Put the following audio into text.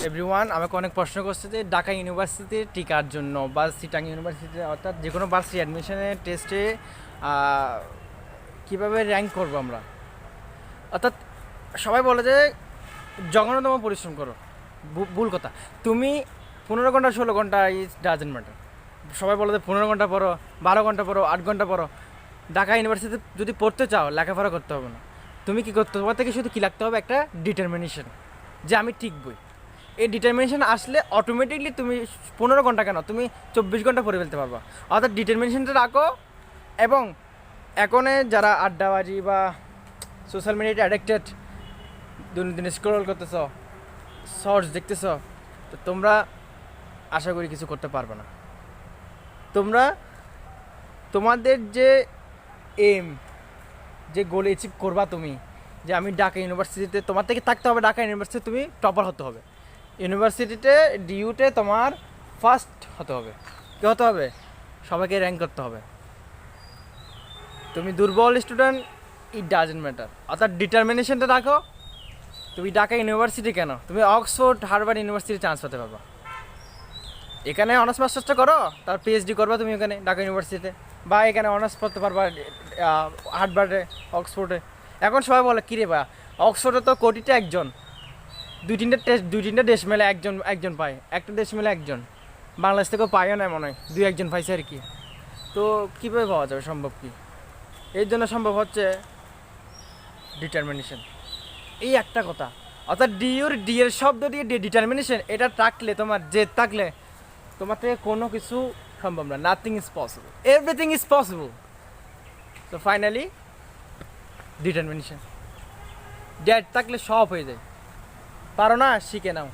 Everyone আমাকে অনেক প্রশ্ন করছে যে ঢাকা ইউনিভার্সিটিতে টিকার জন্য বা চিটাং ইউনিভার্সিটি অর্থাৎ যে কোনো ভার্সিটি অ্যাডমিশনের টেস্টে কীভাবে র্যাঙ্ক করবো আমরা। অর্থাৎ সবাই বলে যে জঘন্যতম পরিশ্রম করো, ভুল কথা। তুমি 15 ঘন্টা 16 ঘন্টা ইজ ডাজেন্ট ম্যাটার। সবাই বলে যে 15 ঘন্টা পড়ো, 12 ঘন্টা পড়ো, 8 ঘন্টা পড়ো। ঢাকা ইউনিভার্সিটিতে যদি পড়তে চাও লেখাপড়া করতে হবে না। তুমি কী করতে হবে, তোমার থেকে শুধু কী লাগতে হবে, একটা ডিটারমিনেশন যে আমি টিকবই। এই ডিটারমিনেশন আসলে অটোমেটিকলি তুমি 15 ঘন্টা কেন, তুমি 24 ঘন্টা পড়ে ফেলতে পারবা। অর্থাৎ ডিটারমিনেশনটা রাখো। এবং এখনে যারা আড্ডাবাজি বা সোশ্যাল মিডিয়াতে অ্যাডিক্টেড, দিন স্ক্রল করতেছ, শর্টস দেখতেছ, তো তোমরা আশা করি কিছু করতে পারবে না। তোমরা তোমাদের যে এম, যে গোল অ্যাচিভ করবা তুমি, যে আমি ঢাকা ইউনিভার্সিটিতে, তোমার থেকে থাকতে হবে ঢাকা ইউনিভার্সিটি তুমি টপার হতে হবে। ইউনিভার্সিটিতে ডিইউতে তোমার ফার্স্ট হতে হবে। কী হতে হবে? সবাইকে র্যাঙ্ক করতে হবে। তুমি দুর্বল স্টুডেন্ট, ইট ডাজেন্ট ম্যাটার। অর্থাৎ ডিটারমিনেশনটা রাখো। তুমি ঢাকা ইউনিভার্সিটি কেন, তুমি অক্সফোর্ড হার্ভার্ড ইউনিভার্সিটি চান্স পেতে পারবা। এখানে অনার্স মাস্টার্সটা করো, তার পিএইচডি করবা তুমি ওখানে ঢাকা ইউনিভার্সিটিতে, বা এখানে অনার্স পড়তে পারবা হার্ভার্ডে, অক্সফোর্ডে। এখন সবাই বলে কী রে বা, অক্সফোর্ডে তো কোটিতে একজন, দুই তিনটা দেশ মেলে একজন পায়, একটা দেশ মেলে একজন। বাংলাদেশ থেকেও পায়ও না মনে হয়, 2-1 পাইছে আর কি। তো কীভাবে পাওয়া যাবে, সম্ভব কি? এর জন্য সম্ভব হচ্ছে ডিটারমিনেশন, এই একটা কথা। অর্থাৎ ডি এর শব্দ দিয়ে ডিটারমিনেশন, এটা থাকলে, তোমার জেদ থাকলে, তোমার থেকে কোনো কিছু সম্ভব না। Nothing is possible, everything is possible. তো ফাইনালি ডিটারমিনেশন, ডেট থাকলে সব হয়ে যায়। পারো না, শিখে নাও।